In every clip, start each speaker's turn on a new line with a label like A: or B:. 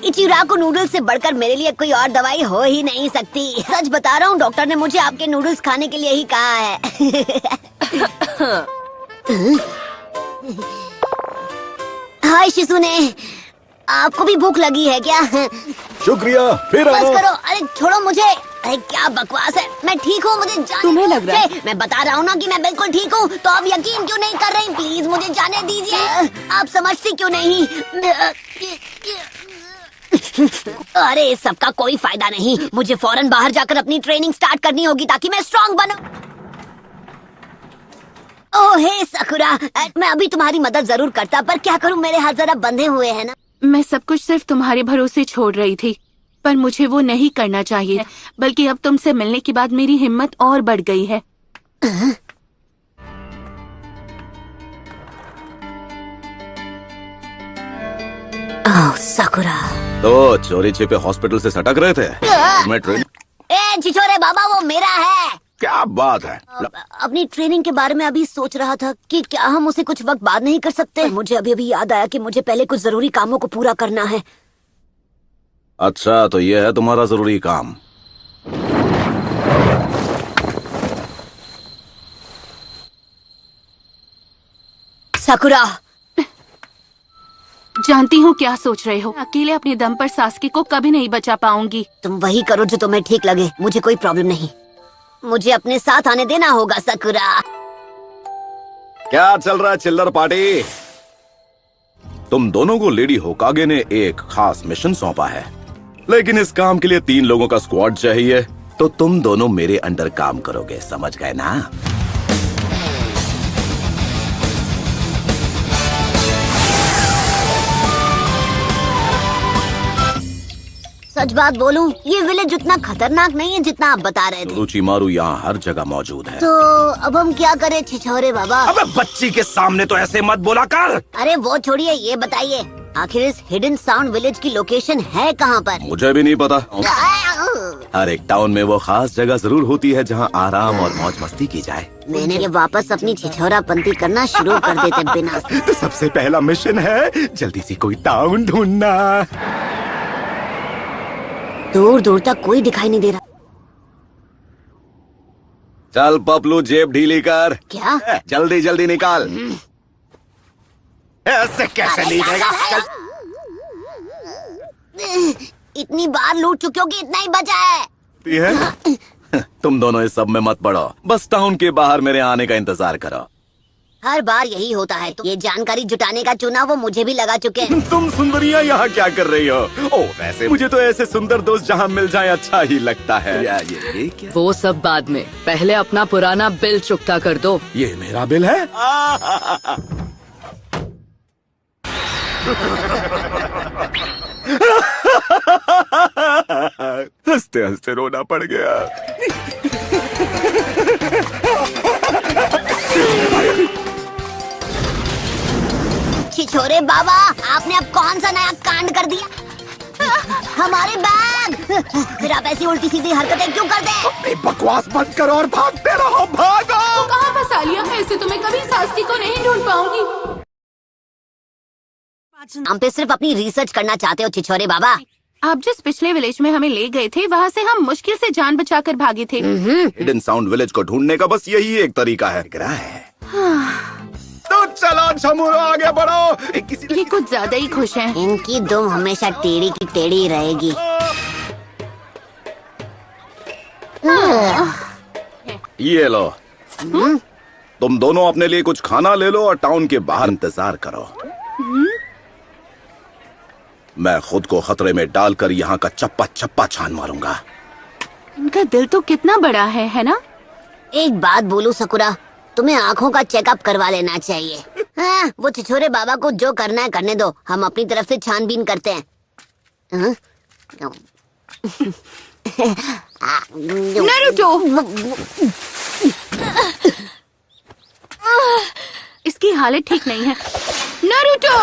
A: इचिराको noodles से बढ़कर मेरे लिए कोई और दवाई हो ही नहीं सकती। सच बता रहा हूँ, डॉक्टर ने मुझे आपके नूडल्स खाने के लिए ही कहा है। हाय शिसुने, आपको भी भूख लगी है क्या?
B: शुक्रिया, फिर
A: बस
B: आना।
A: करो, अरे छोड़ो मुझे। अरे क्या बकवास है, मैं ठीक हूँ, मुझे जाने
C: तुम्हें लग रहा है?
A: मैं बता रहा हूँ ना कि मैं बिल्कुल ठीक हूँ, तो आप यकीन क्यों नहीं कर रही? प्लीज मुझे जाने दीजिए। आप समझती क्यों नहीं? अरे सबका कोई फायदा नहीं, मुझे फौरन बाहर जाकर अपनी ट्रेनिंग स्टार्ट करनी होगी ताकि मैं स्ट्रांग बनूं। ओह हे सकुरा, मैं अभी तुम्हारी मदद जरूर करता, पर क्या करूं, मेरे हाथ जरा बंधे हुए हैं ना।
C: मैं सब कुछ सिर्फ तुम्हारे भरोसे छोड़ रही थी, पर मुझे वो नहीं करना चाहिए, बल्कि अब तुमसे मिलने के बाद मेरी हिम्मत और बढ़ गई है।
A: ओह सकुरा।
B: तो चोरी छिपे हॉस्पिटल से सटक रहे थे। मैं ट्रेन
A: ए छिछोरे बाबा, वो मेरा है।
B: क्या बात है?
A: अपनी ट्रेनिंग के बारे में अभी सोच रहा था कि क्या हम उसे कुछ वक्त बाद नहीं कर सकते। मुझे अभी अभी याद आया कि मुझे पहले कुछ जरूरी कामों को पूरा करना है।
B: अच्छा, तो ये है तुम्हारा जरूरी काम।
A: सकुरा,
C: जानती हूँ क्या सोच रहे हो। अकेले अपने दम पर सास्की को कभी नहीं बचा पाऊंगी।
A: तुम वही करो जो तुम्हें ठीक लगे, मुझे कोई प्रॉब्लम नहीं। मुझे अपने साथ आने देना होगा सकुरा।
B: क्या चल रहा है चिल्लर पार्टी? तुम दोनों को लेडी होकागे ने एक खास मिशन सौंपा है, लेकिन इस काम के लिए 3 लोगों का स्क्वाड चाहिए। तो तुम दोनों मेरे अंडर काम करोगे, समझ गए ना?
A: सच बात बोलूं, ये विलेज उतना खतरनाक नहीं है जितना आप बता रहे थे।
B: रुचिमारू यहाँ हर जगह मौजूद है।
A: तो अब हम क्या करें छिछोरे बाबा?
B: अबे बच्ची के सामने तो ऐसे मत बोला कर।
A: अरे वो छोड़िए, ये बताइए आखिर इस हिडन साउंड विलेज की लोकेशन है कहाँ पर?
B: मुझे भी नहीं पता। हर एक टाउन में वो खास जगह जरूर होती है जहाँ आराम और मौज मस्ती की जाए।
A: मैंने ये वापस अपनी छिछोरापंती करना शुरू कर देते बिना।
B: तो सबसे पहला मिशन है जल्दी से कोई टाउन ढूंढना।
A: दूर दूर तक कोई दिखाई नहीं दे रहा।
B: चल पपलू, जेब ढीली कर।
A: क्या?
B: जल्दी जल्दी निकाल। ऐसे कैसे नहीं देगा?
A: इतनी बार लूट चुके हो कि इतना ही बचा है।
B: तुम दोनों इस सब में मत पड़ो, बस टाउन के बाहर मेरे आने का इंतजार करो।
A: हर बार यही होता है। तो ये जानकारी जुटाने का चुनाव वो मुझे भी लगा चुके हैं।
B: तुम सुंदरियां यहाँ क्या कर रही हो? ओ वैसे मुझे तो ऐसे सुंदर दोस्त जहाँ मिल जाए अच्छा ही लगता है। ये क्या?
D: वो सब बाद में, पहले अपना पुराना बिल चुकता कर दो।
B: ये मेरा बिल है? हंसते हंसते रोना पड़ गया।
A: छिछोरे बाबा, आपने अब कौन सा नया कांड कर दिया? हमारे बैग! फिर आप ऐसी उल्टी सीधी हरकतें क्यों करते हैं?
B: बकवास बंद करो और भागते रहो, भागो!
C: कहाँ फंसा लिया? ऐसे तो मैं कभी सास्की को नहीं ढूंढ पाऊंगी।
A: हम पे सिर्फ अपनी रिसर्च करना चाहते हो छिछोरे बाबा।
C: आप जिस पिछले विलेज में हमें ले गए थे, वहाँ से हम मुश्किल से जान बचाकर भागे थे।
B: हिडन साउंड विलेज को ढूंढने का बस यही एक तरीका है। तो चलो छमुरो, आगे बढ़ो।
C: ये कुछ ज्यादा ही खुश हैं।
A: इनकी दुम हमेशा टेढ़ी की टेढ़ी रहेगी।
B: ये लो। तुम दोनों अपने लिए कुछ खाना ले लो और टाउन के बाहर इंतजार करो। मैं खुद को खतरे में डालकर यहाँ का चप्पा चप्पा छान मारूंगा।
C: इनका दिल तो कितना बड़ा है ना?
A: एक बात बोलूं सकुरा, तुम्हें आँखों का चेकअप करवा लेना चाहिए। हाँ, वो छिछोरे बाबा को जो करना है करने दो, हम अपनी तरफ से छानबीन करते हैं।
C: नारुतो! इसकी हालत ठीक नहीं है। नारुतो!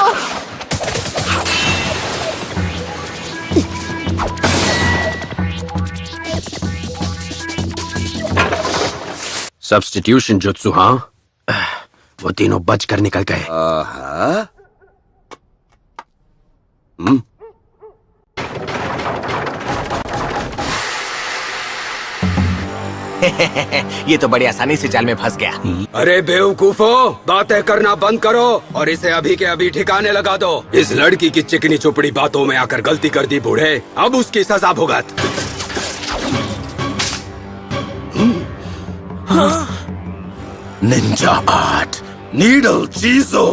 E: सब्स्टिट्यूशन जुत्सु, हाँ? वो तीनों बचकर निकल गए।
B: आहा।
E: ये तो बड़ी आसानी से जाल में फंस गया।
F: अरे बेवकूफो, बातें करना बंद करो और इसे अभी के अभी ठिकाने लगा दो। इस लड़की की चिकनी चुपड़ी बातों में आकर गलती कर दी बूढ़े, अब उसकी सजा भुगत।
B: निंजा आर्ट, नीडल चीजो।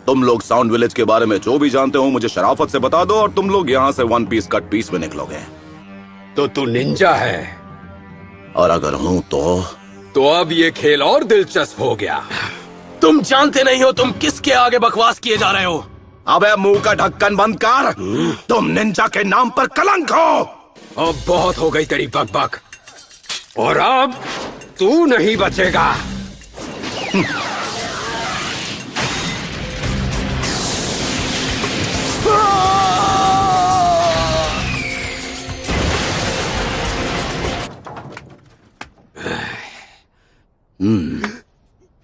B: तुम लोग साउंड विलेज के बारे में जो भी जानते हो मुझे शराफत से बता दो और तुम लोग यहाँ से वन पीस कट पीस में निकलोगे।
F: तो तू निंजा है
B: और अगर हूँ तो
F: अब ये खेल और दिलचस्प हो गया।
E: तुम जानते नहीं हो तुम किसके आगे बकवास किए जा रहे हो।
B: अबे मुंह का ढक्कन बंद कर। तुम निंजा के नाम पर कलंक हो।
F: अब बहुत हो गई तेरी बकबक, और अब तू नहीं बचेगा।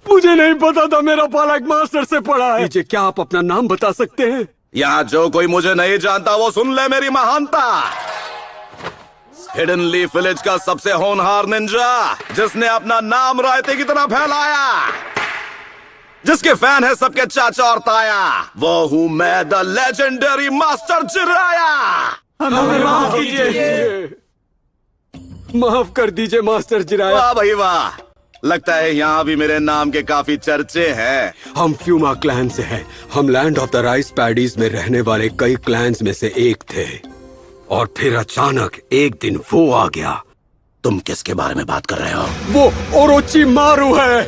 E: मुझे नहीं पता था मेरा पाला एक मास्टर से पढ़ा है।
F: मुझे क्या आप अपना नाम बता सकते हैं?
B: यहाँ जो कोई मुझे नहीं जानता वो सुन ले मेरी महानता। हिडन लीफ विलेज का सबसे होनहार निंजा, जिसने अपना नाम रायते की तरह फैलाया, जिसके फैन है सबके चाचा और ताया, वो हूँ मैं, द लेजेंडरी मास्टर जिराया।
E: हमें माफ कीजिए।
F: माफ कर दीजिए मास्टर जिराया।
B: वाह भाई वाह, लगता है यहाँ भी मेरे नाम के काफी चर्चे हैं।
F: हम फ्यूमा क्लैन से हैं। हम land of the rice paddies में रहने वाले कई क्लैंस में से एक थे, और फिर अचानक एक दिन वो आ गया।
B: तुम किसके बारे में बात कर रहे हो?
F: वो ओरोची मारू है।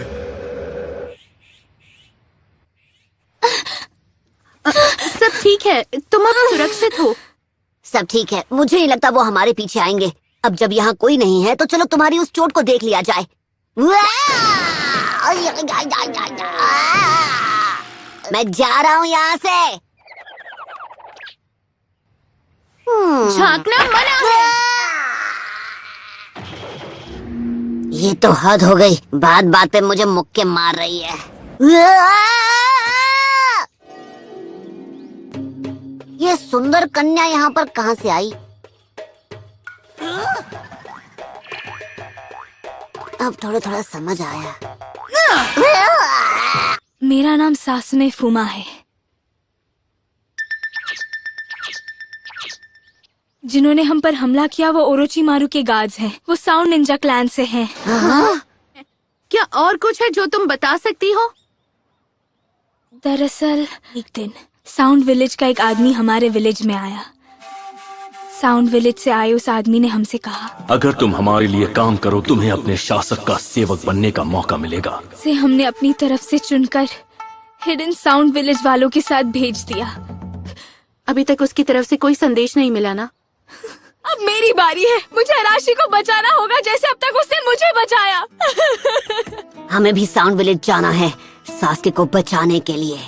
C: सब ठीक है, तुम अब सुरक्षित हो।
A: सब ठीक है, मुझे नहीं लगता वो हमारे पीछे आएंगे। अब जब यहाँ कोई नहीं है तो चलो तुम्हारी उस चोट को देख लिया जाए। मैं जा रहा हूँ यहाँ से।
C: झांकना मना है।
A: ये तो हद हो गई, बात बात पे मुझे मुक्के मार रही है। ये सुंदर कन्या यहाँ पर कहाँ से आई? अब थोड़ा थोड़ा समझ आया।
G: मेरा नाम सासुने फुमा है। जिन्होंने हम पर हमला किया वो ओरोची मारू के गार्ड्स हैं। वो साउंड निंजा क्लैन से हैं।
C: क्या और कुछ है जो तुम बता सकती हो?
G: दरअसल एक दिन साउंड विलेज का एक आदमी हमारे विलेज में आया। साउंड विलेज से आए उस आदमी ने हमसे कहा,
H: अगर तुम हमारे लिए काम करो तुम्हें अपने शासक का सेवक बनने का मौका मिलेगा।
G: से हमने अपनी तरफ से चुनकर हिडन साउंड विलेज वालों के साथ भेज दिया।
C: अभी तक उसकी तरफ से कोई संदेश नहीं मिला ना?
G: अब मेरी बारी है। मुझे अराशी को बचाना होगा जैसे अब तक उसने मुझे बचाया।
A: हमें भी साउंड विलेज जाना है सासके को बचाने के लिए।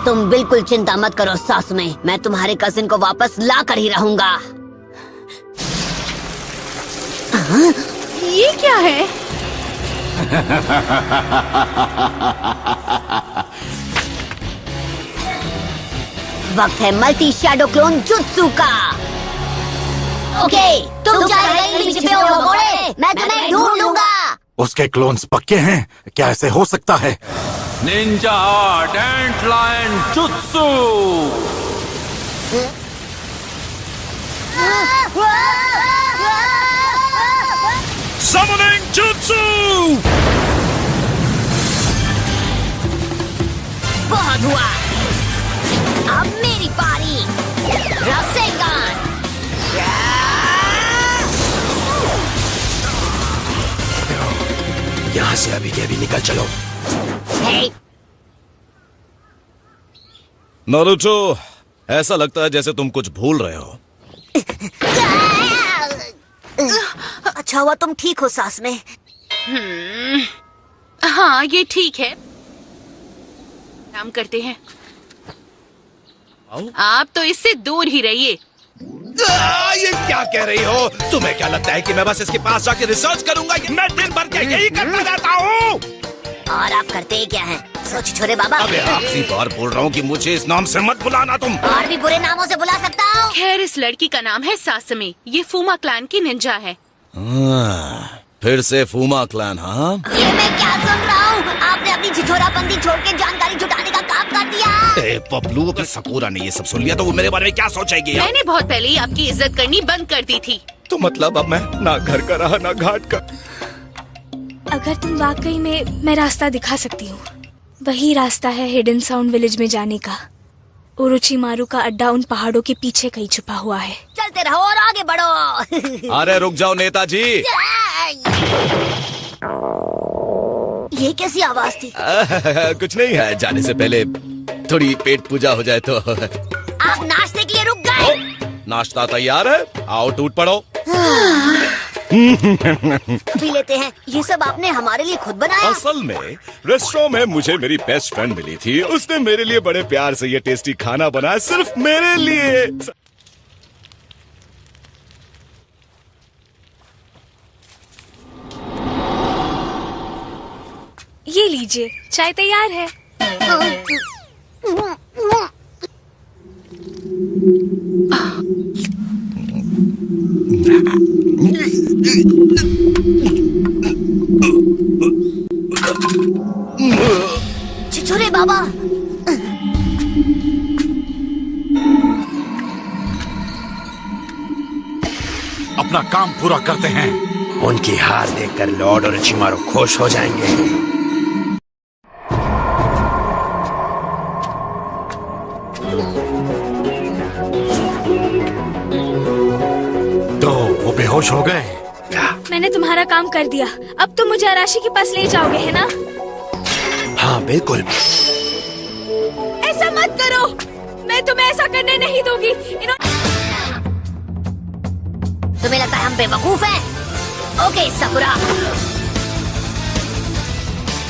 A: तुम बिल्कुल चिंता मत करो सासुने, मैं तुम्हारे कजिन को वापस ला कर ही रहूंगा।
C: ये क्या है?
A: वक्त है मल्टी शैडो क्लोन जुत्सु का। ओके, तुम चाहे कहीं भी छिपे हो भगोड़े, मैं तुम्हें ढूंढ लूंगा।
H: उसके क्लोन्स पक्के हैं? क्या ऐसे हो सकता है?
I: निंजा आर्ट एंट लायन जुत्सु।
H: Summoning Jutsu!
A: बहुत हुआ, अब मेरी बारी। रासेंगान।
E: यहाँ से अभी के अभी निकल चलो।
A: हे,
B: नारुतो, ऐसा लगता है जैसे तुम कुछ भूल रहे हो।
A: अच्छा हुआ तुम ठीक हो सास में।
C: हाँ, ये ठीक है। काम करते हैं। आप तो इससे दूर ही रहिए।
B: ये क्या कह रही हो? तुम्हें क्या लगता है कि मैं बस इसके पास जाके रिसर्च करूंगा? मैं दिन भर क्या यही करता रहता हूँ?
A: और आप करते ही क्या हैं? सोच छोरे बाबा।
B: अबे आखिरी बार बोल रहा हूँ कि मुझे इस नाम से मत बुलाना तुम।
A: और भी बुरे नामों से बुला सकता हूँ।
C: खैर, इस लड़की का नाम है सासमी। ये फूमा क्लैन की निंजा है।
B: फिर से फूमा क्लैन, हाँ?
A: ये मैं क्या सुन रहा हूँ? आपने अपनी छिछोराबंदी छोड़ के जानकारी जुटाने का काम कर दिया।
B: ए पपलू, अगर सकूरा ने ये सब सुन लिया तो वो मेरे बारे में क्या सोचेगी?
C: मैंने बहुत पहले ही आपकी इज्जत करनी बंद कर दी थी।
B: तो मतलब अब मैं ना घर का रहा ना घाट का।
G: अगर तुम वाकई में, मैं रास्ता दिखा सकती हूँ। वही रास्ता है हिडन साउंड विलेज में जाने का। ओरोचिमारू का अड्डा उन पहाड़ों के पीछे कहीं छुपा हुआ है।
A: चलते रहो और आगे बढ़ो।
B: अरे रुक जाओ नेताजी।
A: ये कैसी आवाज थी?
B: कुछ नहीं है, जाने से पहले थोड़ी पेट पूजा हो जाए तो।
A: आप नाश्ते के लिए रुक गए?
B: नाश्ता तैयार है, आओ टूट पड़ो।
A: पी लेते हैं। ये सब आपने हमारे लिए खुद बनाया?
B: असल में रेस्टोरेंट में मुझे मेरी बेस्ट फ्रेंड मिली थी। उसने मेरे लिए बड़े प्यार से ये टेस्टी खाना बनाया, सिर्फ मेरे लिए।
G: ये लीजिए, चाय तैयार है।
A: छिछोरे बाबा।
I: अपना काम पूरा करते हैं।
E: उनकी हार देखकर लॉर्ड ओरोचिमारू खुश हो जाएंगे।
I: तो वो बेहोश हो गए?
G: मैंने तुम्हारा काम कर दिया। अब तुम मुझे अराशी के पास ले जाओगे, है ना?
E: हाँ बिल्कुल।
G: ऐसा मत करो, मैं तुम्हें ऐसा करने नहीं दूंगी।
A: तुम्हें लगता है हम बेवकूफ हैं? ओके साकुरा,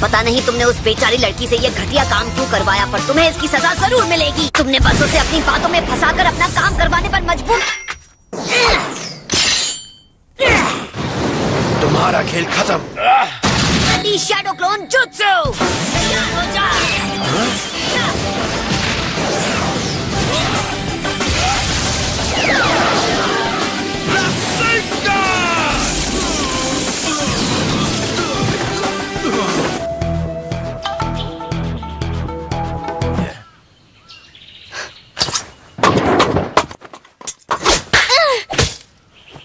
A: पता नहीं तुमने उस बेचारी लड़की से ये घटिया काम क्यों करवाया, पर तुम्हें इसकी सजा जरूर मिलेगी। तुमने बस उसे अपनी बातों में फंसाकर अपना काम करवाने पर मजबूर।
E: तुम्हारा खेल खत्म।
A: शैडो क्लोन जुत्सु तैयार हो जा।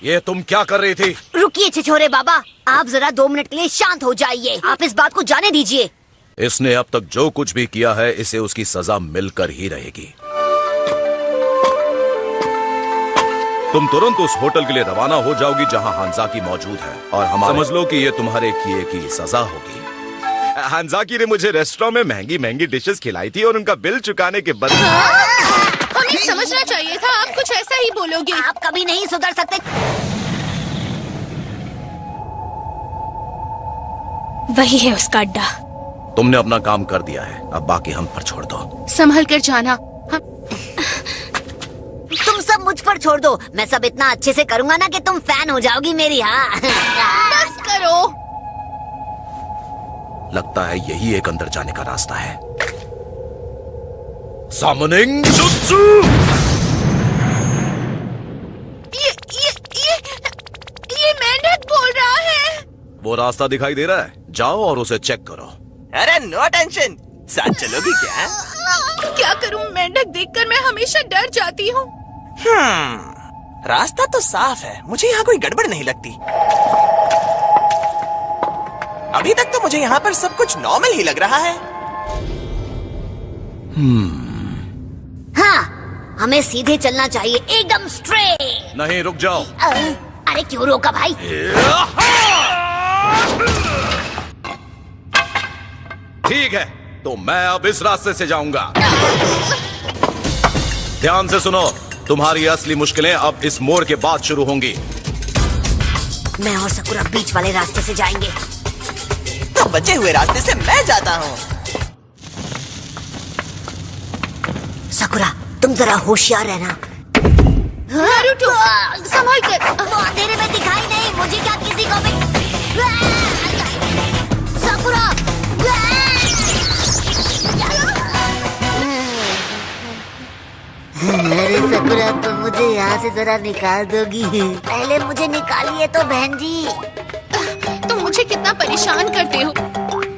B: ये तुम क्या कर रही थी?
A: रुकिए छिछोरे बाबा, आप जरा 2 मिनट के लिए शांत हो जाइए। आप इस बात को जाने दीजिए।
B: इसने अब तक जो कुछ भी किया है, इसे उसकी सजा मिलकर ही रहेगी। तुम तुरंत उस होटल के लिए रवाना हो जाओगी जहां हांजाकी मौजूद है, और हम समझ लो कि ये तुम्हारे किए की सजा होगी। हांजाकी ने मुझे रेस्टोरेंट में महंगी महंगी डिशेस खिलाई थी और उनका बिल चुकाने के बदले
C: हमें समझना चाहिए था, आप कुछ ऐसा ही बोलोगे।
A: आप कभी नहीं सुधर सकते।
G: वही है उसका अड्डा।
B: तुमने अपना काम कर दिया है, अब बाकी हम पर छोड़ दो।
C: संभल कर जाना।
A: तुम सब मुझ पर छोड़ दो, मैं सब इतना अच्छे से करूंगा ना कि तुम फैन हो जाओगी मेरी। हाँ
C: बस करो।
B: लगता है यही एक अंदर जाने का रास्ता है। Summoning Jutsu!
C: ये मेंढक बोल रहा है।
B: वो रास्ता दिखाई दे रहा है, जाओ और उसे चेक करो।
E: अरे नो टेंशन, साथ चलोगी क्या?
C: क्या करूं, मेंढक देखकर मैं हमेशा डर जाती हूँ।
E: रास्ता तो साफ है, मुझे यहाँ कोई गड़बड़ नहीं लगती। अभी तक तो मुझे यहाँ पर सब कुछ नॉर्मल ही लग रहा है।
A: हाँ, हमें सीधे चलना चाहिए, एकदम स्ट्रेट।
B: नहीं, रुक जाओ।
A: अरे क्यों रोका भाई?
B: ठीक है, तो मैं अब इस रास्ते से जाऊंगा। ध्यान से सुनो, तुम्हारी असली मुश्किलें अब इस मोड़ के बाद शुरू होंगी।
A: मैं और साकुरा बीच वाले रास्ते से जाएंगे।
E: तो बचे हुए रास्ते से मैं जाता हूँ।
A: साकुरा, तुम जरा होशियार रहना।
C: नारुतो, संभल कर।
A: वो अंधेरे में दिखाई नहीं, मुझे क्या किसी को भी। साकुरा! सकुरा, तुम मुझे यहाँ से जरा निकाल दोगी? पहले मुझे निकालिए तो बहन जी।
C: तुम मुझे कितना परेशान करते हो।